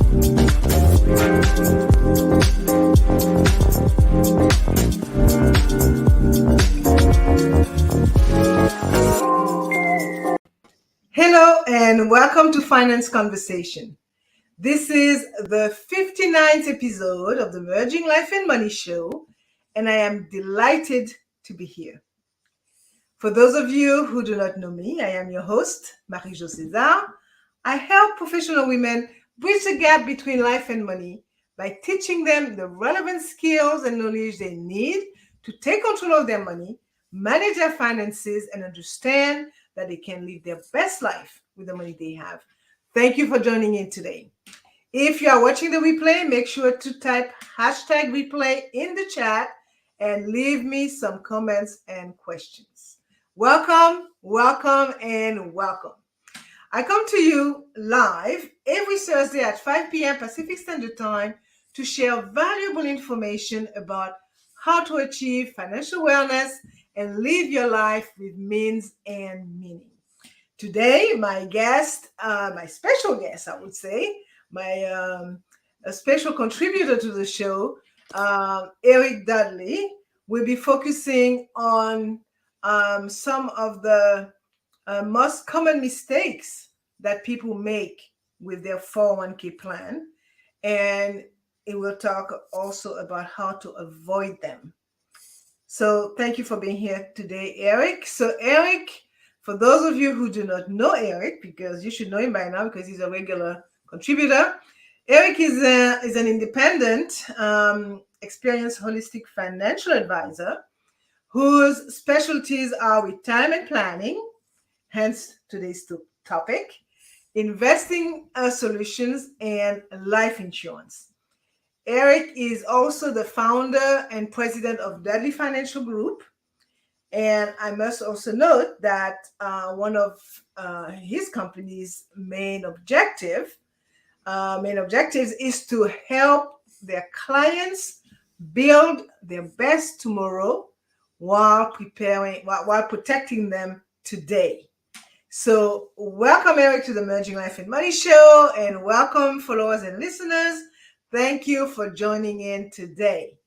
Hello and welcome to Finance Conversation. This is the 59th episode of the Merging Life and Money Show, and I am delighted to be here. For those of you who do not know me, I am your host, Marie-Jo César. I help professional women bridge the gap between life and money by teaching them the relevant skills and knowledge they need to take control of their money, manage their finances, and understand that they can live their best life with the money they have. Thank you for joining in today. If you are watching the replay, make sure to type #replay in the chat and leave me some comments and questions. Welcome, welcome, and welcome. I come to you live every Thursday at 5 p.m. Pacific Standard Time to share valuable information about how to achieve financial wellness and live your life with means and meaning. Today, my guest, my special guest, I would say, a special contributor to the show, Eric Dudley, will be focusing on some of the most common mistakes that people make with their 401k plan. And it will talk also about how to avoid them. So thank you for being here today, Eric. So Eric, for those of you who do not know Eric, because you should know him by now because he's a regular contributor, Eric is an independent, experienced holistic financial advisor whose specialties are retirement planning, hence today's topic, investing solutions, and life insurance. Eric is also the founder and president of Dudley Financial Group. And I must also note that one of his company's main objectives is to help their clients build their best tomorrow while protecting them today. So welcome, Eric, to the Merging Life and Money Show, and welcome, followers and listeners. Thank you for joining in today.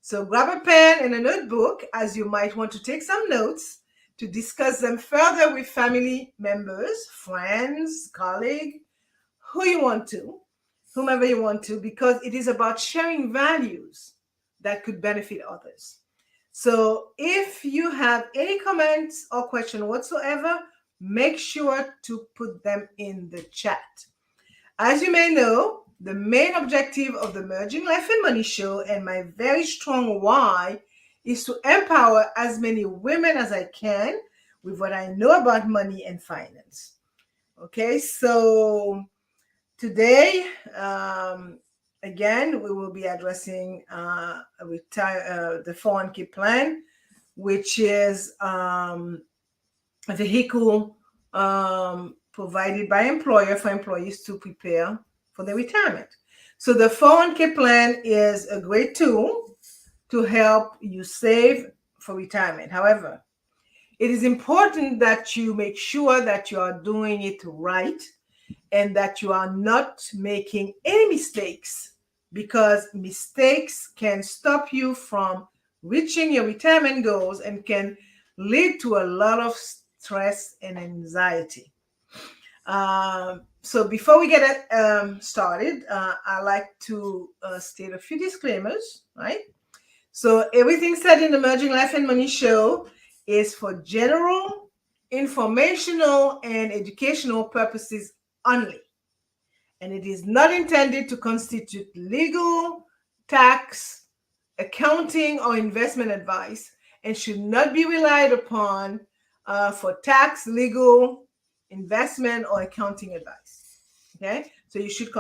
So grab a pen and a notebook, as you might want to take some notes to discuss them further with family members, friends, colleagues, whomever you want to, because it is about sharing values that could benefit others. So if you have any comments or question whatsoever, make sure to put them in the chat. As you may know, the main objective of the Merging Life and Money Show and my very strong why is to empower as many women as I can with what I know about money and finance. Okay, so today, again, we will be addressing the 401k plan, which is a vehicle provided by employer for employees to prepare for their retirement. So the 401k plan is a great tool to help you save for retirement. However, it is important that you make sure that you are doing it right and that you are not making any mistakes, because mistakes can stop you from reaching your retirement goals and can lead to a lot of stress and anxiety. So before we get started, I like to state a few disclaimers, right? So everything said in the Merging Life and Money Show is for general, informational, and educational purposes only. And it is not intended to constitute legal, tax, accounting, or investment advice, and should not be relied upon for tax, legal, investment, or accounting advice. Okay, so you should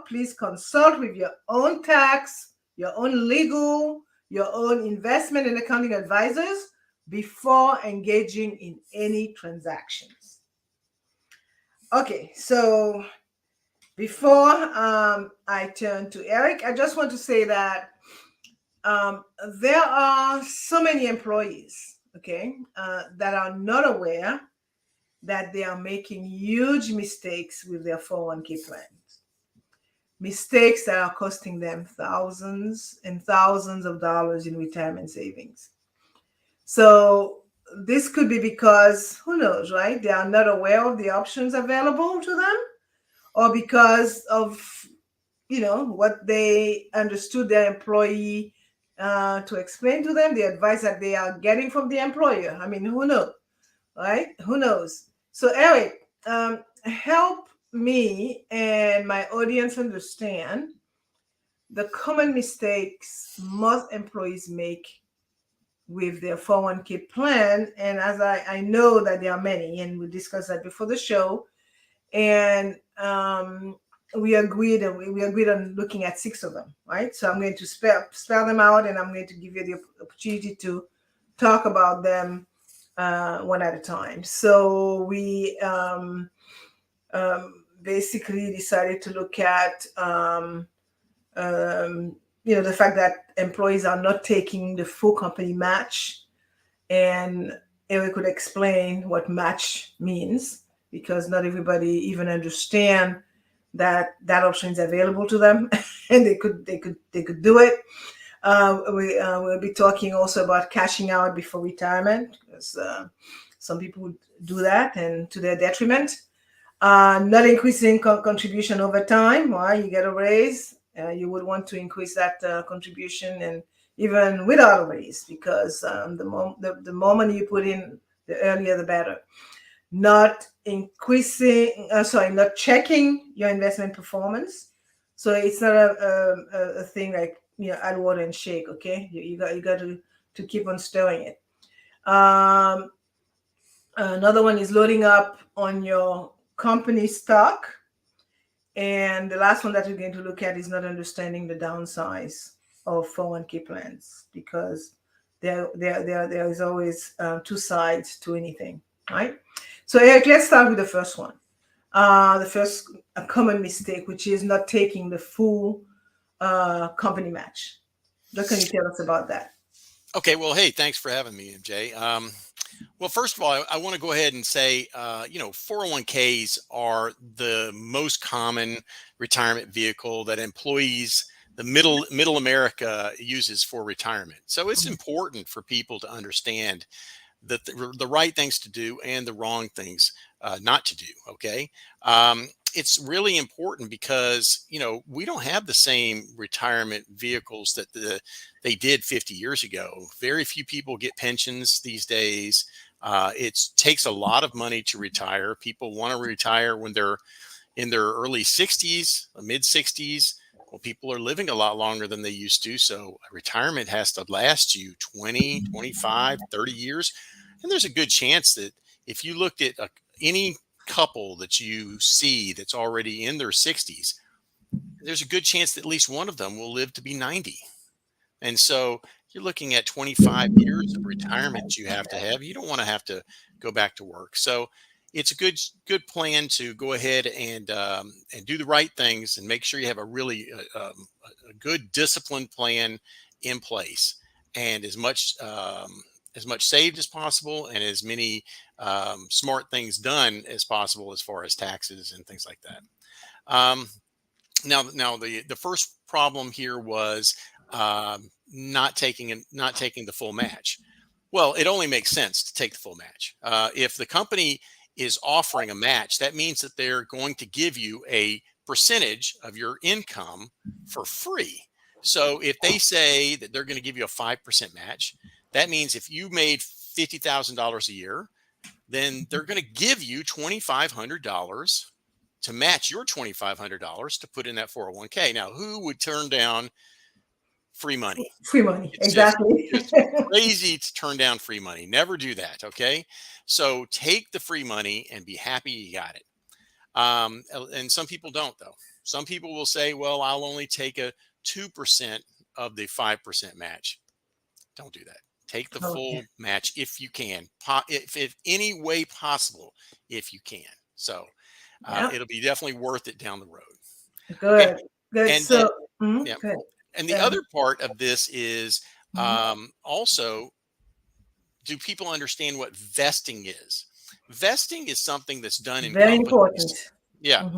please consult with your own tax, your own legal, your own investment and accounting advisors before engaging in any transactions. Okay, so before I turn to Eric, I just want to say that there are so many employees, that are not aware that they are making huge mistakes with their 401k plans. mistakes that are costing them thousands and thousands of dollars in retirement savings. So this could be because, who knows, right? They are not aware of the options available to them, or because of, what they understood their employee to explain to them, the advice that they are getting from the employer. I mean, who knows, right? Who knows? So, Eric, help me and my audience understand the common mistakes most employees make with their 401k plan. And as I know that there are many, and we discussed that before the show, and we agreed on looking at six of them, right? So I'm going to spell them out, and I'm going to give you the opportunity to talk about them one at a time. So we basically decided to look at the fact that employees are not taking the full company match, and Eric could explain what match means, because not everybody even understand that option is available to them, and they could do it. We'll be talking also about cashing out before retirement, because some people do that, and to their detriment. Not increasing contribution over time. Why? You get a raise, you would want to increase that contribution, and even without a raise, because the more money you put in, the earlier the better. Not not checking your investment performance. So it's not a thing like, add water and shake. Okay, you got to keep on stirring it. Another one is loading up on your company stock. And the last one that we're going to look at is not understanding the downsize of 401k plans, because there is always two sides to anything, right? So Eric, let's start with the first one. The first common mistake, which is not taking the full company match. What can you tell us about that? Okay, well, hey, thanks for having me, MJ. Well, first of all, I want to go ahead and say, 401ks are the most common retirement vehicle that employees, the middle America, uses for retirement. So it's important for people to understand that the right things to do and the wrong things not to do. Okay. It's really important because, we don't have the same retirement vehicles that they did 50 years ago. Very few people get pensions these days. It takes a lot of money to retire. People want to retire when they're in their early 60s, mid 60s. Well, people are living a lot longer than they used to. So retirement has to last you 20, 25, 30 years. And there's a good chance that if you looked at any couple that you see that's already in their 60s, there's a good chance that at least one of them will live to be 90. And so you're looking at 25 years of retirement you have to have. You don't want to have to go back to work. So it's a good plan to go ahead and do the right things and make sure you have a really a good disciplined plan in place, and as much saved as possible, and as many smart things done as possible as far as taxes and things like that. Um, now the first problem here was not taking the full match. Well, it only makes sense to take the full match. If the company is offering a match, that means that they're going to give you a percentage of your income for free. So if they say that they're going to give you a 5% match, that means if you made $50,000 a year, then they're going to give you $2,500 to match your $2,500 to put in that 401k. Now, who would turn down free money? Free money, It's exactly. just crazy to turn down free money. Never do that. Okay. So take the free money and be happy you got it. And some people don't, though. Some people will say, well, I'll only take a 2% of the 5% match. Don't do that. Take the full match if you can, if any way possible, if you can. So it'll be definitely worth it down the road. Okay. Good. Good. And So, yeah. good. And the other part of this is also, do people understand what vesting is? Vesting is something that's done in Very companies. important. Yeah.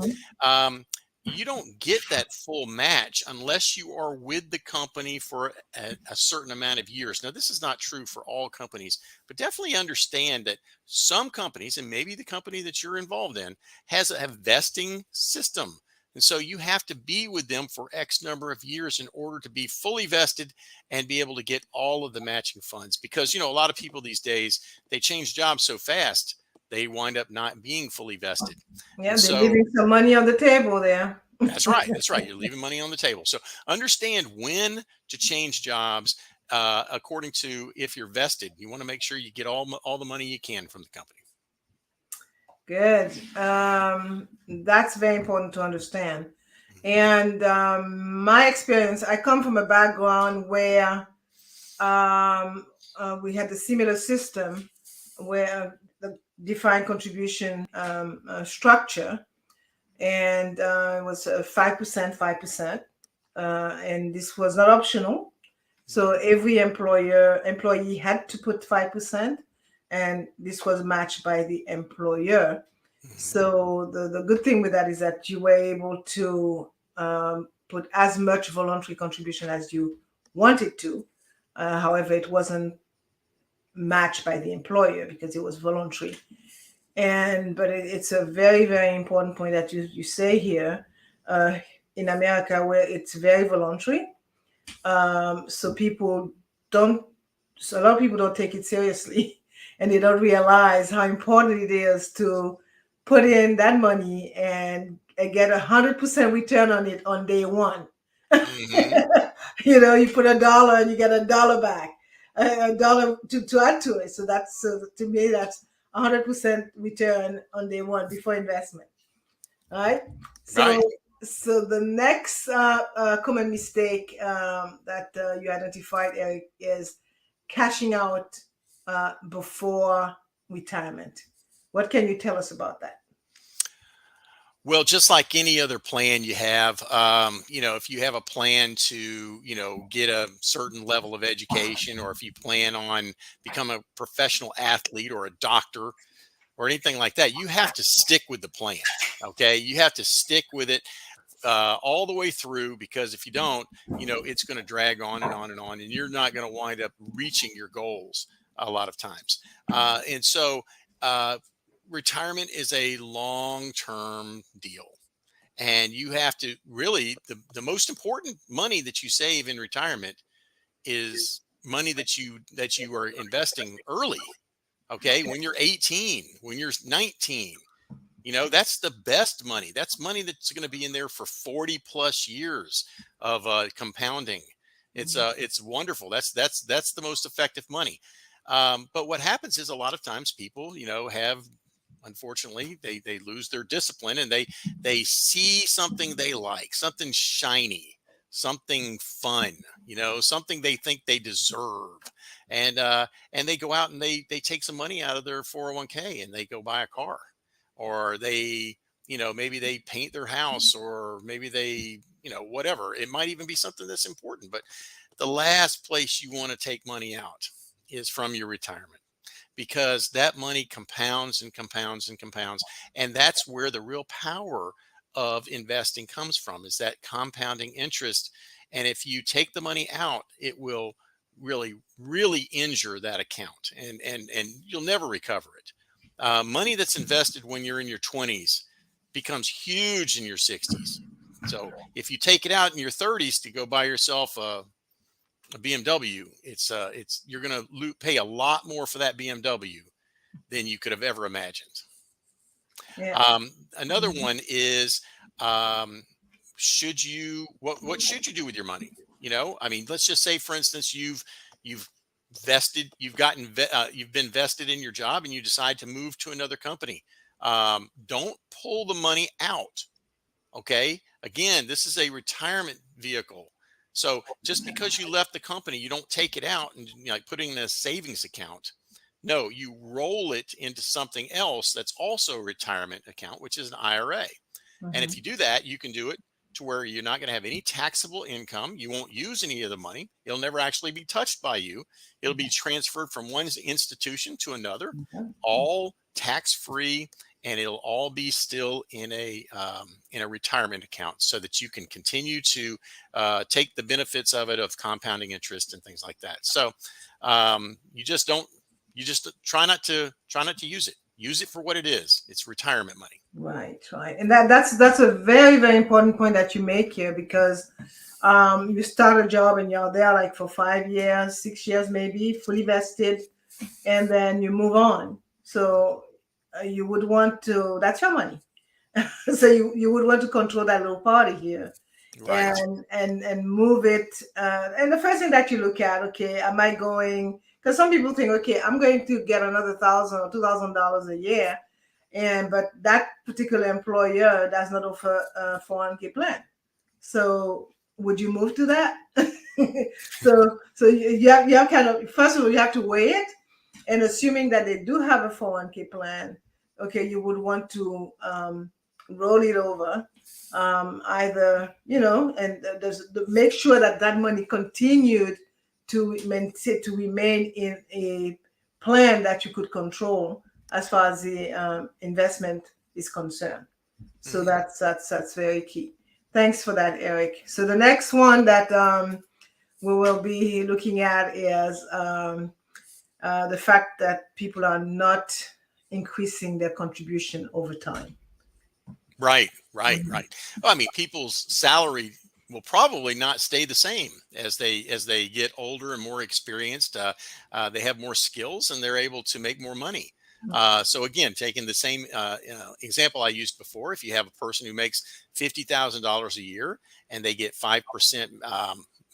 you don't get that full match unless you are with the company for a certain amount of years. Now, this is not true for all companies, but definitely understand that some companies, and maybe the company that you're involved in, has a vesting system. And so you have to be with them for X number of years in order to be fully vested and be able to get all of the matching funds. Because, a lot of people these days, they change jobs so fast, they wind up not being fully vested. Yeah, And they're so leaving some money on the table there. that's right. That's right. You're leaving money on the table. So understand when to change jobs according to if you're vested. You want to make sure you get all the money you can from the company. Good. That's very important to understand. And my experience, I come from a background where we had a similar system where the defined contribution structure, and it was 5%, 5%. And this was not optional. So every employee had to put 5%, and this was matched by the employer. So the good thing with that is that you were able to put as much voluntary contribution as you wanted to. However, it wasn't matched by the employer because it was voluntary. But it's a very, very important point that you say here in America, where it's very voluntary. So a lot of people don't take it seriously, and they don't realize how important it is to put in that money and get 100% return on it on day one. Mm-hmm. You put $1 and you get $1 back, $1 to add to it. So to me, that's 100% return on day one before investment. All right. So Right. so the next common mistake that you identified, Eric, is cashing out before retirement. What can you tell us about that? Well, just like any other plan you have, if you have a plan to, get a certain level of education, or if you plan on become a professional athlete or a doctor or anything like that, you have to stick with the plan. Okay. You have to stick with it all the way through, because if you don't, it's going to drag on and on and on, and you're not going to wind up reaching your goals a lot of times. And so retirement is a long-term deal. And you have to really, the most important money that you save in retirement is money that you are investing early. Okay. When you're 18, when you're 19, that's the best money. That's money that's going to be in there for 40 plus years of compounding. It's wonderful. That's the most effective money. But what happens is a lot of times people, have, unfortunately, they lose their discipline, and they see something they like, something shiny, something fun, something they think they deserve. And they go out and they take some money out of their 401k and they go buy a car, or they, maybe they paint their house, or maybe they, whatever. It might even be something that's important. But the last place you want to take money out is from your retirement, because that money compounds and compounds and compounds. And that's where the real power of investing comes from, is that compounding interest. And if you take the money out, it will really, really injure that account, and you'll never recover it. Money that's invested when you're in your 20s becomes huge in your 60s. So if you take it out in your 30s to go buy yourself a BMW, you're going to pay a lot more for that BMW than you could have ever imagined. Yeah. Another one is, what should you do with your money? Let's just say, for instance, you've vested, you've been vested in your job, and you decide to move to another company. Don't pull the money out. Okay. Again, this is a retirement vehicle. So just because you left the company, you don't take it out and like put it in a savings account. No, you roll it into something else that's also a retirement account, which is an IRA. And if you do that, you can do it to where you're not going to have any taxable income. You won't use any of the money. It'll never actually be touched by you. It'll be transferred from one institution to another, all tax-free, and it'll all be still in a retirement account, so that you can continue to take the benefits of it, of compounding interest and things like that. So you just don't, you just try not to use it. Use it for what it is. It's retirement money. Right, right. And that's a very, very important point that you make here, because you start a job and you're there like for 5 years, 6 years, maybe fully vested, and then you move on. So you would want to, that's your money. So you would want to control that little party here, Right. and move it. And the first thing that you look at, okay, am I going? Because some people think, okay, I'm going to get another $1,000 or $2,000 a year, but that particular employer does not offer a 401k plan. So would you move to that? So you have kind of, first of all, you have to weigh it, and assuming that they do have a 401k plan, okay, you would want to roll it over, either, and make sure that that money continued to remain in a plan that you could control as far as the investment is concerned. So that's very key. Thanks for that, Eric. So the next one that we will be looking at is the fact that people are not increasing their contribution over time. Right. Well, I mean, people's salary will probably not stay the same as they get older and more experienced. They have more skills and they're able to make more money. So again, taking the same example I used before, if you have a person who makes $50,000 a year and they get 5%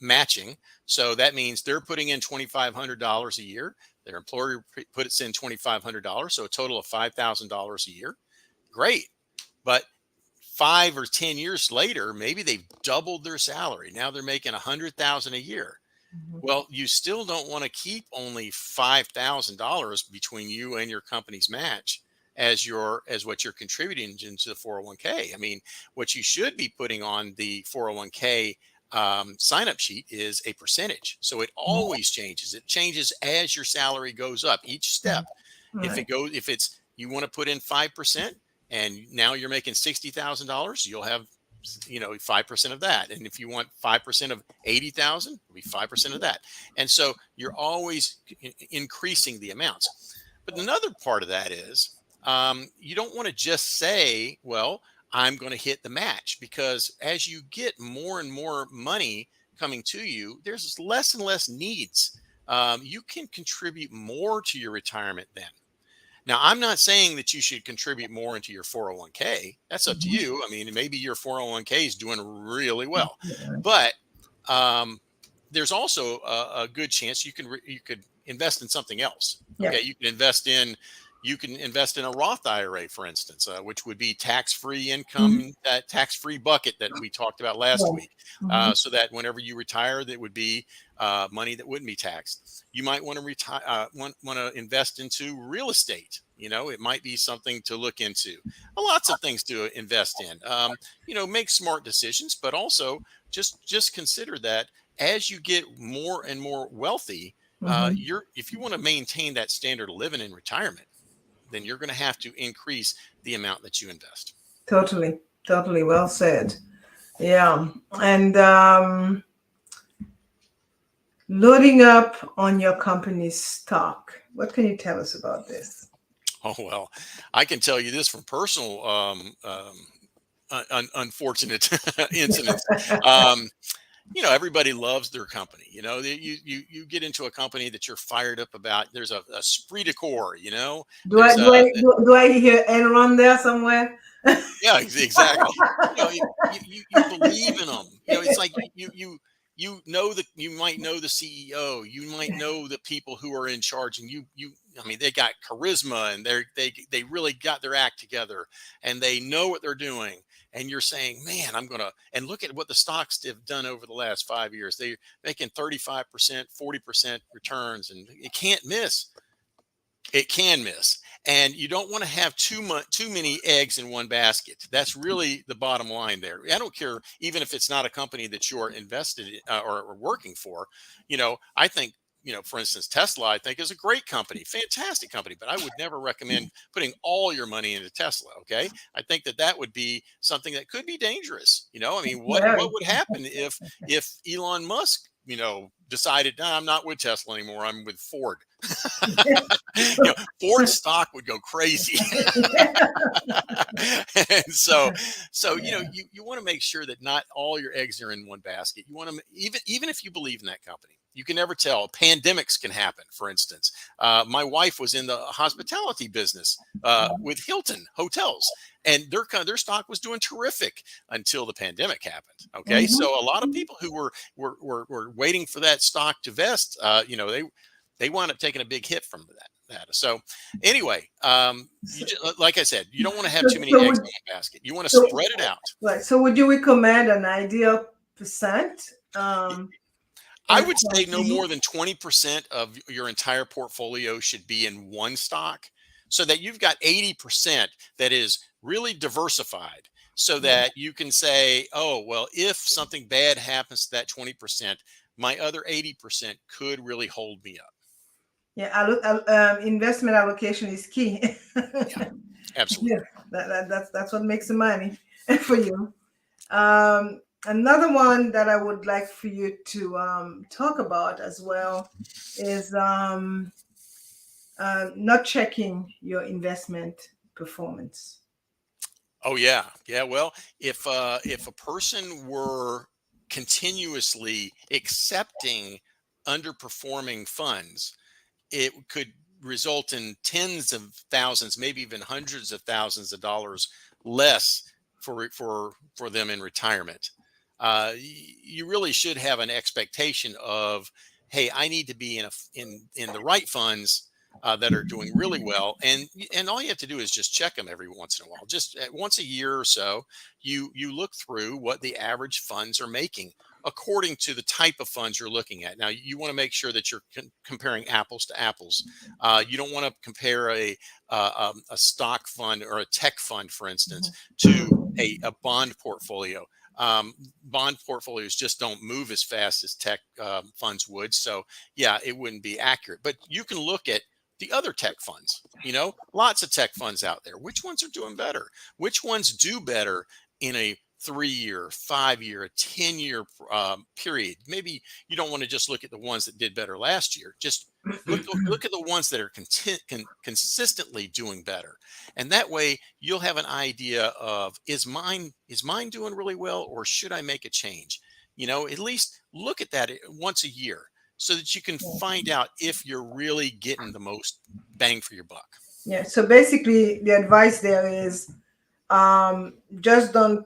matching, so that means they're putting in $2,500 a year. Their employer puts in $2,500, so a total of $5,000 a year. Great, but 5 or 10 years later, maybe they've doubled their salary. Now they're making $100,000 a year. Well, you still don't want to keep only $5,000 between you and your company's match as what you're contributing into the 401k. I mean, what you should be putting on the 401k sign up sheet is a percentage. So it always changes. It changes as your salary goes up each step. Right. If it's, you want to put in 5%, and now you're making $60,000, you'll have 5% of that. And if you want 5% of 80,000, it'll be 5% of that. And so you're always increasing the amounts. But another part of that is you don't want to just say, well, I'm going to hit the match, because as you get more and more money coming to you, there's less and less needs. You can contribute more to your retirement then. Now, I'm not saying that you should contribute more into your 401k. That's up to you. I mean, maybe your 401k is doing really well, but there's also a good chance you could invest in something else. Okay, you can invest in a Roth IRA, for instance, which would be tax-free income, that tax-free bucket that we talked about last week, so that whenever you retire, that would be money that wouldn't be taxed. You might want to want to invest into real estate. It might be something to look into. Lots of things to invest in. Make smart decisions, but also just consider that as you get more and more wealthy, if you want to maintain that standard of living in retirement, then you're going to have to increase the amount that you invest. Totally well said. Yeah. And loading up on your company's stock. What can you tell us about this? Oh, well, I can tell you this from personal unfortunate incidents. Everybody loves their company. You get into a company that you're fired up about. There's a esprit de corps. Do I hear Enron there somewhere? Yeah, exactly. You believe in them. It's like you might know the CEO, you might know the people who are in charge, and I mean, they got charisma, and they really got their act together, and they know what they're doing. And you're saying, man, and look at what the stocks have done over the last 5 years. They're making 35%, 40% returns, and it can't miss. It can miss. And you don't want to have too many eggs in one basket. That's really the bottom line there. I don't care, even if it's not a company that you're invested in or working for. I think for instance, Tesla, I think is a great company, fantastic company, but I would never recommend putting all your money into Tesla. Okay. I think that would be something that could be dangerous. I mean, what Very. would happen if Elon Musk, decided, "Nah, I'm not with Tesla anymore. I'm with Ford." Ford stock would go crazy. And so you want to make sure that not all your eggs are in one basket. You want to, even if you believe in that company, you can never tell. Pandemics can happen. For instance, my wife was in the hospitality business with Hilton hotels, and their stock was doing terrific until the pandemic happened. Okay, Mhm. so a lot of people who were waiting for that stock to vest, they wound up taking a big hit from that. So anyway, like I said, you don't want to have So, too many so eggs would in one basket. You want to so spread it out. right. So would you recommend an ideal percent? I And would say no mhm. more than 20% of your entire portfolio should be in one stock, so that you've got 80% that is really diversified, so Yeah. that you can say, oh, well, if something bad happens to that 20%, my other 80% could really hold me up. Yeah, investment allocation is key. Yeah, absolutely. Yeah, that's what makes the money for you. Another one that I would like for you to talk about as well is not checking your investment performance. Oh yeah, yeah. Well, if a person were continuously accepting underperforming funds, it could result in tens of thousands, maybe even hundreds of thousands of dollars less for them in retirement. You really should have an expectation of, hey, I need to be in the right funds that are doing really well, and all you have to do is just check them every once in a while, just once a year or so. You look through what the average funds are making according to the type of funds you're looking at. Now, you want to make sure that you're comparing apples to apples. You don't want to compare a stock fund or a tech fund, for instance, to a bond portfolio. Bond portfolios just don't move as fast as tech funds would. So, yeah, it wouldn't be accurate. But you can look at the other tech funds. Lots of tech funds out there. Which ones are doing better? Which ones do better in a 3-year, 5-year, a 10-year period? Maybe you don't want to just look at the ones that did better last year. Just look at the ones that are consistently doing better, and that way you'll have an idea of, is mine doing really well, or should I make a change? At least look at that once a year, so that you can find out if you're really getting the most bang for your buck. Yeah. So basically, the advice there is just don't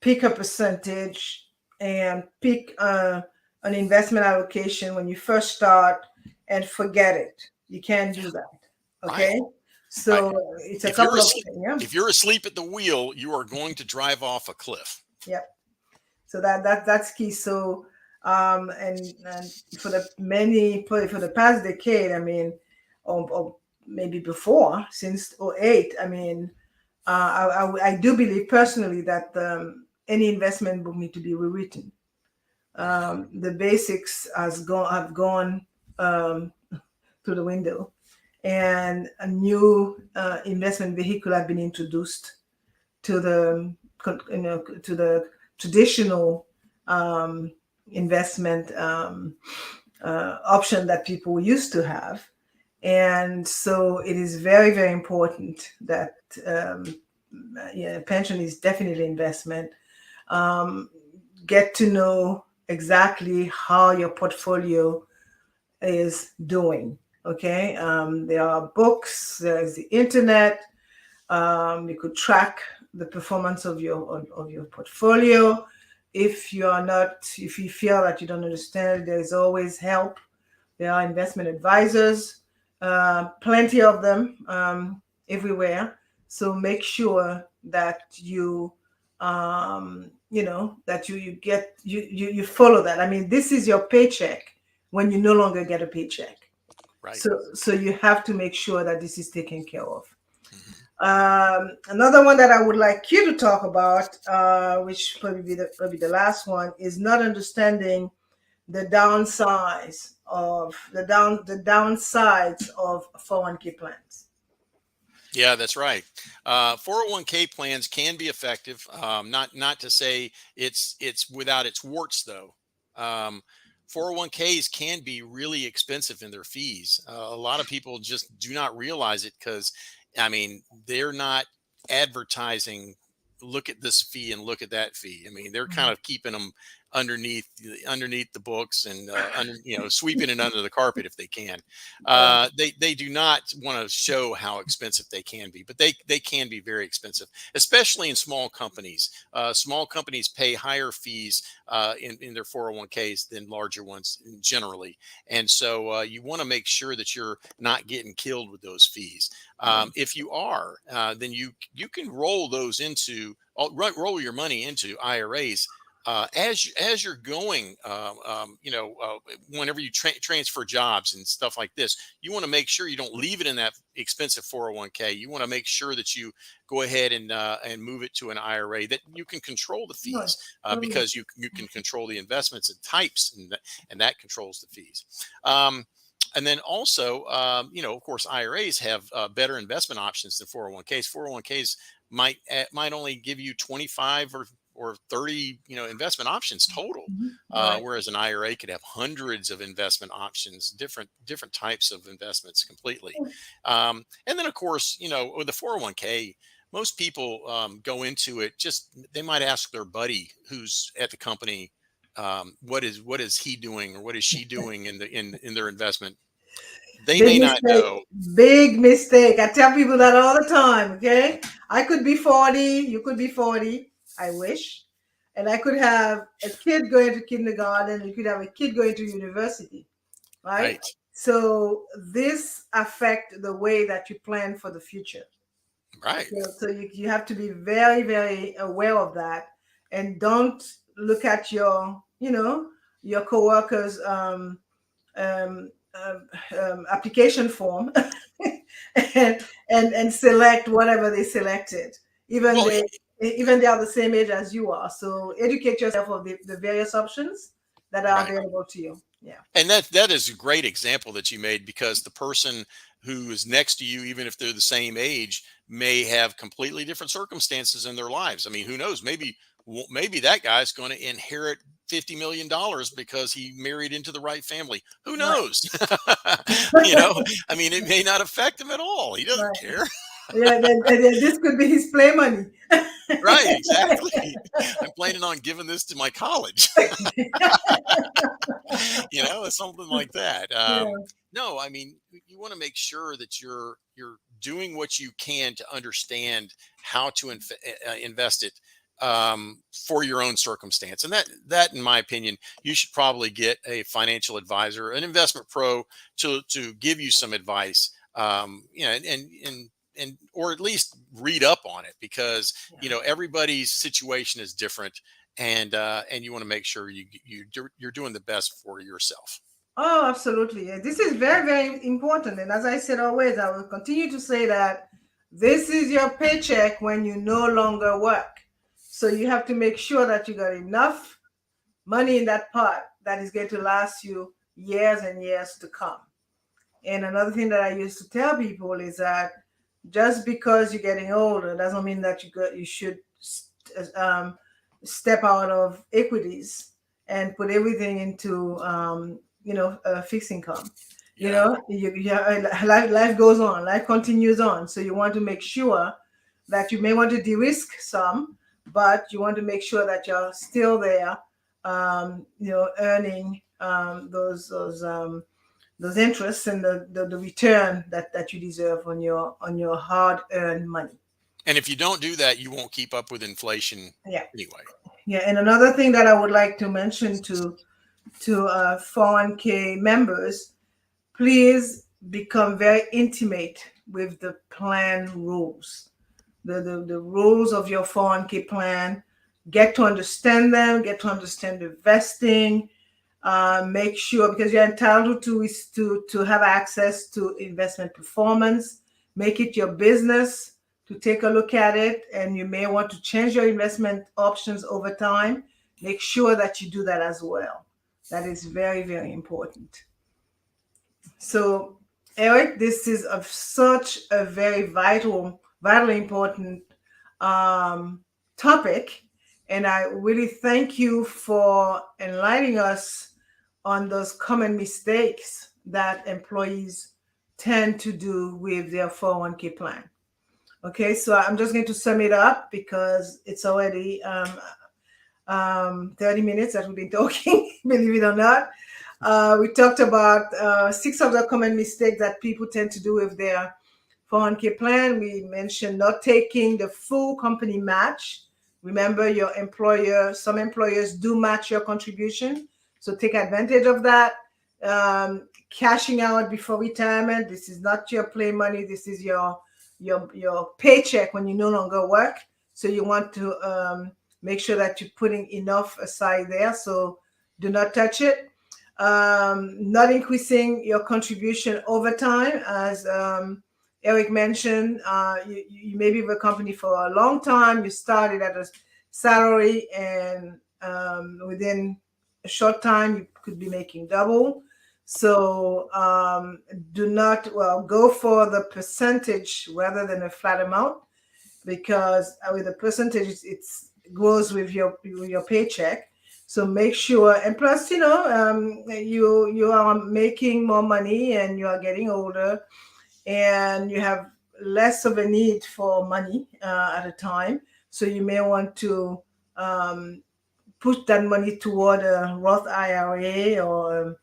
pick a percentage and pick an investment allocation when you first start and forget it. You can't do that. Right. Okay. Right. So it's a couple of yeah. If you're asleep at the wheel, you are going to drive off a cliff. Yeah. So that's key. So and for the past decade, I mean, or maybe before, since '08, I mean, I do believe personally that any investment book need to be rewritten. The basics have gone through the window, and a new investment vehicle have been introduced to the to the traditional investment option that people used to have. And so it is very, very important that pension is definitely investment. Get to know exactly how your portfolio is doing. Okay, there are books, there is the internet. You could track the performance of your portfolio. If you feel that you don't understand, there is always help. There are investment advisors, plenty of them everywhere. So make sure that that you follow that. I mean, this is your paycheck when you no longer get a paycheck. Right. So you have to make sure that this is taken care of. Mm-hmm. Another one that I would like you to talk about, which probably be the last one, is not understanding the downsides of 401k plans. Yeah, that's right. 401k plans can be effective. Not to say it's without its warts though. 401ks can be really expensive in their fees. A lot of people just do not realize it because, I mean, they're not advertising. Look at this fee and look at that fee. I mean, they're kind of keeping them underneath the books and sweeping it under the carpet if they can. They do not want to show how expensive they can be, but they can be very expensive, especially in small companies. Small companies pay higher fees in their 401ks than larger ones generally, and so you want to make sure that you're not getting killed with those fees. If you are, then you can roll those into roll your money into IRAs as you're going, whenever you transfer jobs and stuff like this, you want to make sure you don't leave it in that expensive 401k. You want to make sure that you go ahead and move it to an IRA that you can control the fees because you can control the investments and types, and that controls the fees. And then also, of course, IRAs have better investment options than 401ks. 401ks might only give you 25 or 30, investment options total, whereas an IRA could have hundreds of investment options, different types of investments completely. And then, of course, with the 401k, most people go into it they might ask their buddy who's at the company, what is he doing or what is she doing in their investment. They may not know. Big mistake. I tell people that all the time. Okay, I could be 40, you could be 40. I wish, and I could have a kid going to kindergarten. You could have a kid going to university, right? So this affect the way that you plan for the future. Right. So you have to be very, very aware of that, and don't look at your coworkers' application form and select whatever they selected, even they are the same age as you are. So educate yourself of the various options that are available to you. Yeah. And that is a great example that you made, because the person who is next to you, even if they're the same age, may have completely different circumstances in their lives. I mean, who knows? Maybe that guy's going to inherit $50 million because he married into the right family. Who knows? I mean, it may not affect him at all. He doesn't care. Yeah, this could be his play money. Right, exactly. I'm planning on giving this to my college. Something like that. No, I mean, you want to make sure that you're doing what you can to understand how to invest it for your own circumstance. And that, in my opinion, you should probably get a financial advisor, an investment pro, to give you some advice. And or at least read up on it, because everybody's situation is different, and you want to make sure you're doing the best for yourself. Oh, absolutely. This is very, very important. And as I said always, I will continue to say that this is your paycheck when you no longer work. So you have to make sure that you got enough money in that pot that is going to last you years and years to come. And another thing that I used to tell people is that just because you're getting older doesn't mean that you should step out of equities and put everything into fixed income. Life goes on, life continues on. So you want to make sure that you may want to de-risk some, but you want to make sure that you're still there, earning those interests and the return that you deserve on your hard-earned money. And if you don't do that, you won't keep up with inflation anyway. Yeah, and another thing that I would like to mention to 401k members, please become very intimate with the plan rules, the rules of your 401k plan. Get to understand them, get to understand the vesting. Make sure, because you're entitled to have access to investment performance. Make it your business to take a look at it, and you may want to change your investment options over time. Make sure that you do that as well. That is very, very important. So, Eric, this is of such a very vitally important um, topic. And I really thank you for enlightening us on those common mistakes that employees tend to do with their 401k plan. Okay, so I'm just going to sum it up because it's already 30 minutes that we've been talking, believe it or not. We talked about 6 of the common mistakes that people tend to do with their 401k plan. We mentioned not taking the full company match. Remember, some employers do match your contribution, so take advantage of that. Cashing out before retirement. This is not your play money. This is your paycheck when you no longer work. So you want to make sure that you're putting enough aside there. So do not touch it. Not increasing your contribution over time, as Eric mentioned. You may be with a company for a long time. You started at a salary, and within a short time, you could be making double. So do not, go for the percentage rather than a flat amount, because with the percentage, it grows with your paycheck. So make sure, and plus, you are making more money and you are getting older, and you have less of a need for money at a time. So you may want to put that money toward a Roth IRA, or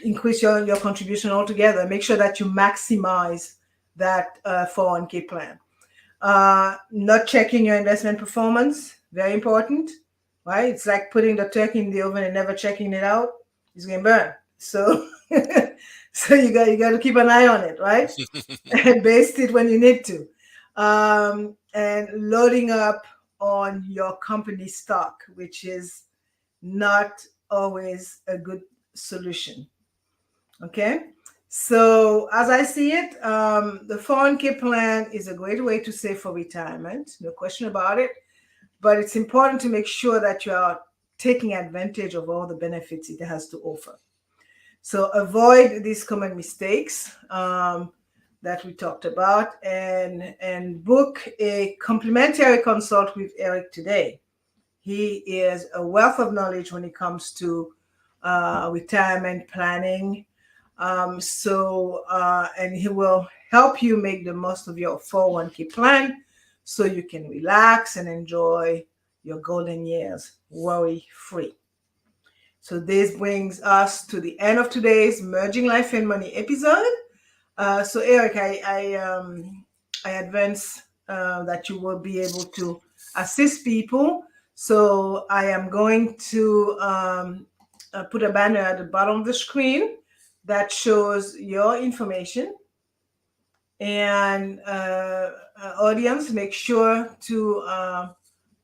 increase your contribution altogether. Make sure that you maximize that 401k plan. Not checking your investment performance, very important, right? It's like putting the turkey in the oven and never checking it out. It's going to burn. So, so you got to keep an eye on it, right? And baste it when you need to. And loading up on your company stock, which is not always a good solution. Okay. So as I see it, the 401k plan is a great way to save for retirement, no question about it. But it's important to make sure that you are taking advantage of all the benefits it has to offer. So avoid these common mistakes that we talked about, and book a complimentary consult with Eric today. He is a wealth of knowledge when it comes to retirement planning. And he will help you make the most of your 401k plan so you can relax and enjoy your golden years worry-free. So this brings us to the end of today's Merging Life and Money episode. So Eric, I advance that you will be able to assist people. So I am going to put a banner at the bottom of the screen that shows your information. And audience, make sure to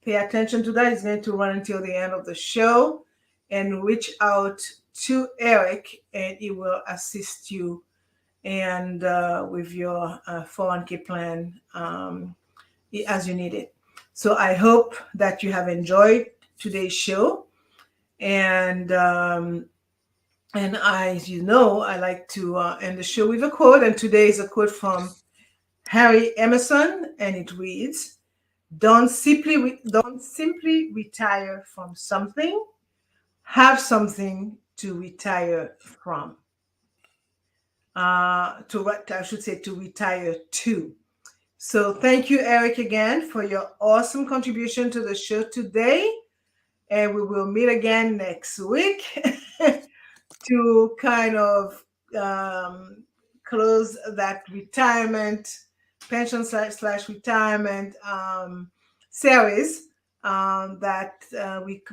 pay attention to that. It's going to run until the end of the show, and reach out to Eric, and he will assist you and with your 401k plan as you need it. So I hope that you have enjoyed today's show. And as you know, I like to end the show with a quote. And today is a quote from Harry Emerson, and it reads, don't simply retire from something, have something to retire from. To retire to. So thank you, Eric, again for your awesome contribution to the show today. And we will meet again next week to kind of close that pension slash retirement series that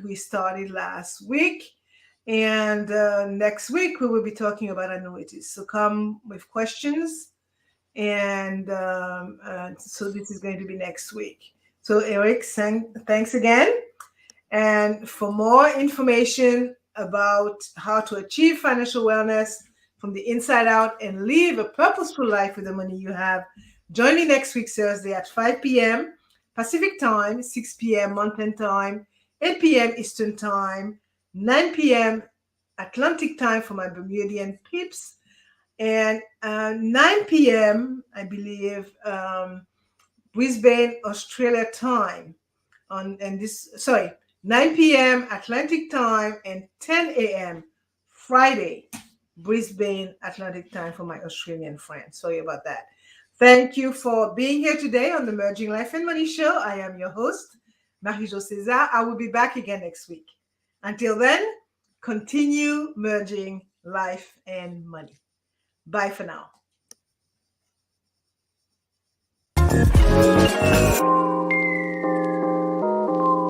we started last week. And next week, we will be talking about annuities. So come with questions. And so this is going to be next week. So Eric, thanks again. And for more information about how to achieve financial wellness from the inside out and live a purposeful life with the money you have, join me next week, Thursday at 5 p.m. Pacific time, 6 p.m. Mountain time, 8 p.m. Eastern time, 9 p.m. Atlantic time for my Bermudian peeps, and 9 p.m. I believe Brisbane, Australia time 9 p.m. Atlantic time and 10 a.m. Friday, Brisbane Atlantic time for my Australian friends. Sorry about that. Thank you for being here today on the Merging Life and Money Show. I am your host, Marie-Jo César. I will be back again next week. Until then, continue merging life and money. Bye for now.